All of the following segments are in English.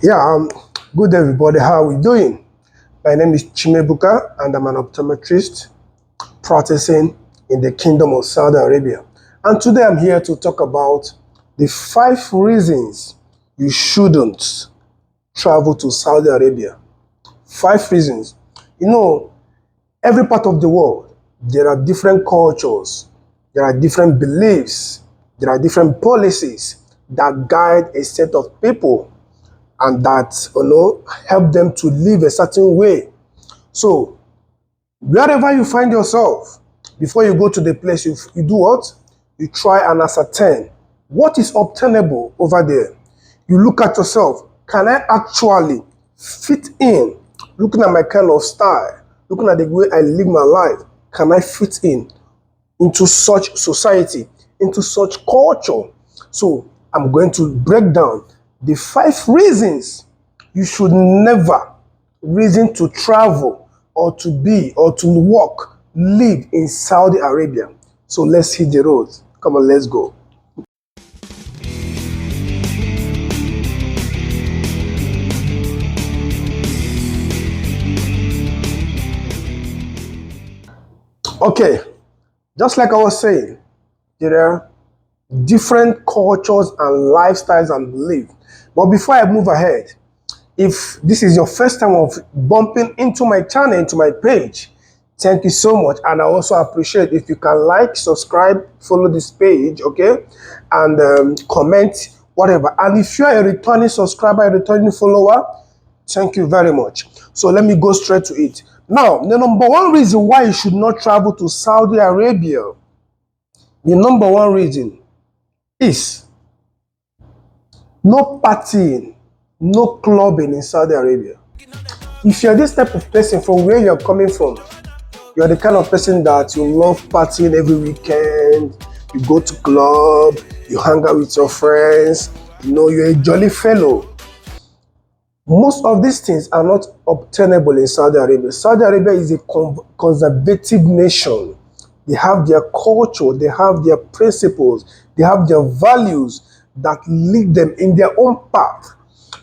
Yeah, good everybody. How are we doing? My name is Chimebuka and I'm an optometrist practicing in the Kingdom of Saudi Arabia. And today I'm here to talk about the 5 reasons you shouldn't travel to Saudi Arabia. 5 reasons. You know, every part of the world, there are different cultures, there are different beliefs, there are different policies that guide a set of people and that help them to live a certain way. So wherever you find yourself, before you go to the place, you do what? You try and ascertain what is obtainable over there. You look at yourself. Can I actually fit in? Looking at my kind of style, looking at the way I live my life, can I fit in into such society, into such culture? So I'm going to break down the 5 reasons you should never reason to travel or to be or to work, live in Saudi Arabia. So let's hit the road. Come on, let's go. Okay, just like I was saying, there are different cultures and lifestyles and beliefs. But before I move ahead, if this is your first time of bumping into my channel, into my page, thank you so much. And I also appreciate if you can like, subscribe, follow this page, okay? And comment, whatever. And if you're a returning subscriber, a returning follower, thank you very much. So let me go straight to it. Now, the number one reason why you should not travel to Saudi Arabia, the number one reason is no partying, no clubbing in Saudi Arabia. If you're this type of person from where you're coming from, you're the kind of person that you love partying every weekend, you go to club, you hang out with your friends, you're a jolly fellow. Most of these things are not obtainable in Saudi Arabia. Saudi Arabia is a conservative nation. They have their culture, they have their principles, they have their values that lead them in their own path.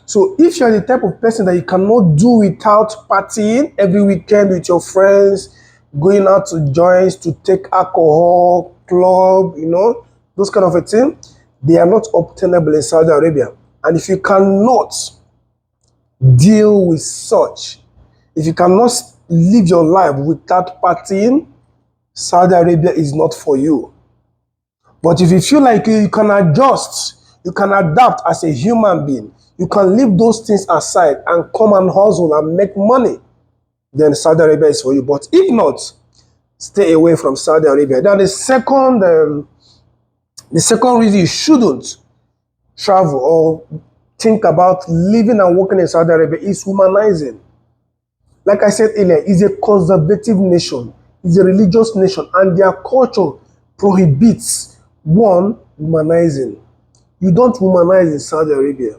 So if you're the type of person that you cannot do without partying every weekend with your friends, going out to joints, to take alcohol, club, those kind of a thing, they are not obtainable in Saudi Arabia. And if you cannot deal with such, if you cannot live your life without partying, Saudi Arabia is not for you. But if you feel like you can adjust, you can adapt as a human being, you can leave those things aside and come and hustle and make money, then Saudi Arabia is for you. But if not, stay away from Saudi Arabia. Then the second reason you shouldn't travel or think about living and working in Saudi Arabia is humanizing. Like I said earlier, it's a conservative nation, it's a religious nation, and their culture prohibits humanizing. You don't humanize in Saudi Arabia.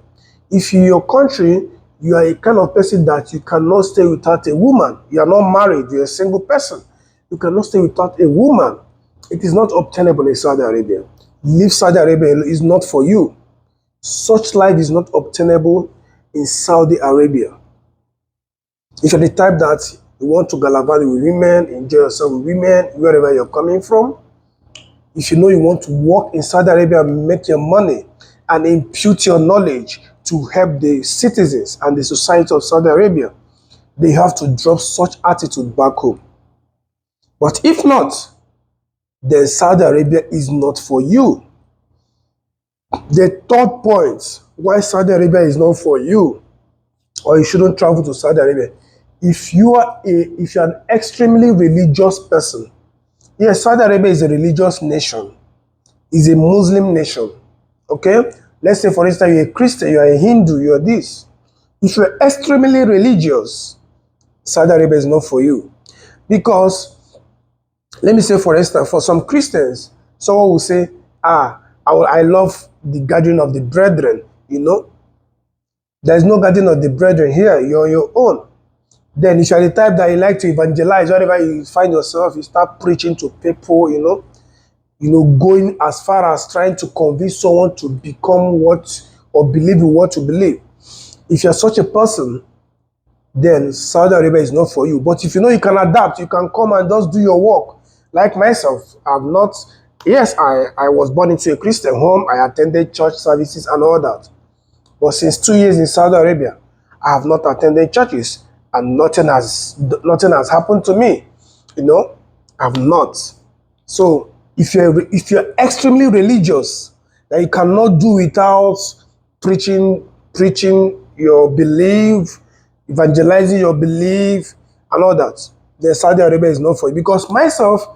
If in your country, you are a kind of person that you cannot stay without a woman, you are not married, you're a single person, you cannot stay without a woman, it is not obtainable in Saudi Arabia. Leave Saudi Arabia is not for you. Such life is not obtainable in Saudi Arabia. If you're the type that you want to gallivant with women, enjoy yourself with women, wherever you're coming from, if you know you want to work in Saudi Arabia and make your money and impute your knowledge to help the citizens and the society of Saudi Arabia, they have to drop such attitude back home. But if not, then Saudi Arabia is not for you. The third point why Saudi Arabia is not for you, or you shouldn't travel to Saudi Arabia, if you're an extremely religious person. Yes, Saudi Arabia is a religious nation, is a Muslim nation. Okay? Let's say, for instance, you're a Christian, you're a Hindu, you're this. If you're extremely religious, Saudi Arabia is not for you. Because, let me say, for instance, for some Christians, someone will say, I love the gathering of the brethren, There's no gathering of the brethren here, you're on your own. Then if you're the type that you like to evangelize, wherever you find yourself, you start preaching to people, going as far as trying to convince someone to become what or believe in what you believe. If you're such a person, then Saudi Arabia is not for you. But if you know you can adapt, you can come and just do your work. Like myself, I'm not, yes, I was born into a Christian home. I attended church services and all that. But since 2 years in Saudi Arabia, I have not attended churches and nothing has happened to me. You know, I've not. So if you're extremely religious, that you cannot do without preaching your belief, evangelizing your belief and all that, then Saudi Arabia is not for you. Because myself,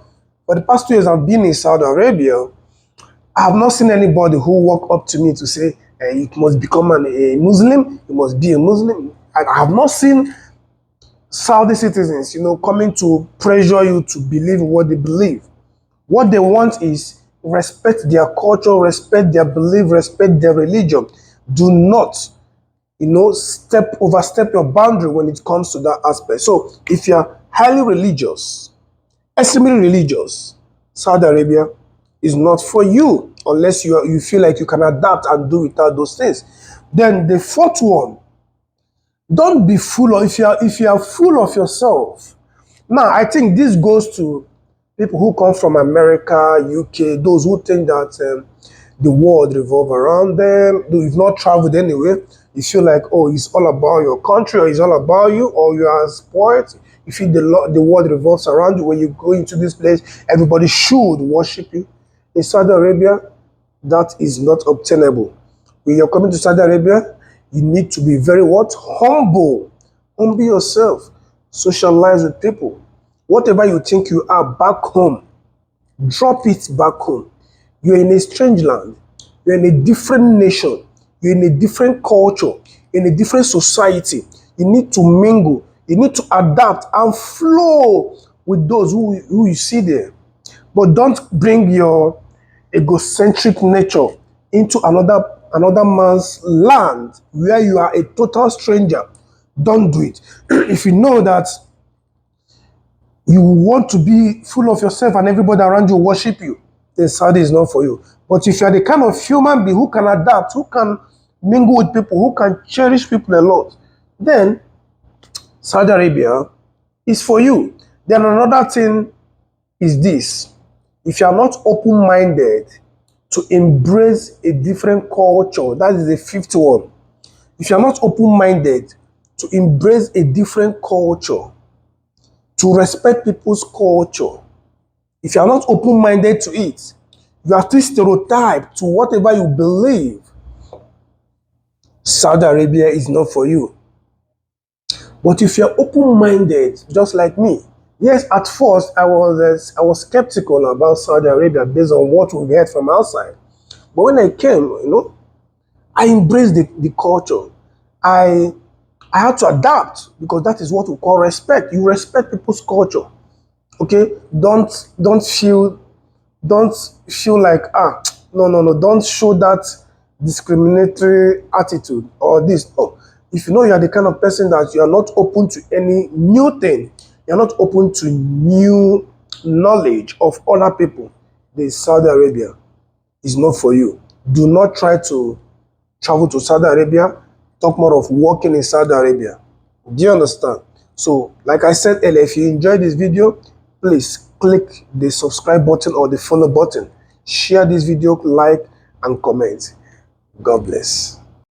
for the past 2 years I've been in Saudi Arabia, I have not seen anybody who walk up to me to say, you must become a Muslim, you must be a Muslim. I have not seen Saudi citizens, coming to pressure you to believe what they believe. What they want is respect their culture, respect their belief, respect their religion. Do not, overstep your boundary when it comes to that aspect. So if you're highly religious, extremely religious, Saudi Arabia is not for you unless you feel like you can adapt and do without those things. Then the fourth one, don't be full of, if you are full of yourself. Now, I think this goes to people who come from America, UK, those who think that the world revolves around them. You've not traveled anywhere. You feel like, oh, it's all about your country, or it's all about you, or you are spoiled. You feel the world revolves around you. When you go into this place, everybody should worship you. In Saudi Arabia, that is not obtainable. When you're coming to Saudi Arabia, you need to be very what? Humble. Humble yourself. Socialize with people. Whatever you think you are back home, drop it back home. You're in a strange land. You're in a different nation. You're in a different culture. In a different society. You need to mingle. You need to adapt and flow with those who you see there. But don't bring your egocentric nature into another man's land where you are a total stranger. Don't do it. If you know that you want to be full of yourself and everybody around you worship you, then Saudi is not for you. But if you are the kind of human being who can adapt, who can mingle with people, who can cherish people a lot, then Saudi Arabia is for you. Then another thing is this. If you are not open-minded to embrace a different culture, that is the fifth one. If you are not open-minded to embrace a different culture, to respect people's culture, if you are not open-minded to it, you are still stereotyped to whatever you believe, Saudi Arabia is not for you. But if you're open-minded, just like me, yes, at first I was skeptical about Saudi Arabia based on what we heard from outside. But when I came, I embraced the culture. I had to adapt because that is what we call respect. You respect people's culture. Okay? Don't feel like no. Don't show that discriminatory attitude or this. Oh, if you know you are the kind of person that you are not open to any new thing, you're not open to new knowledge of other people, then Saudi Arabia is not for you. Do not try to travel to Saudi Arabia. Talk more of working in Saudi Arabia. Do you understand? So, like I said earlier, if you enjoyed this video, please click the subscribe button or the follow button. Share this video, like, and comment. God bless.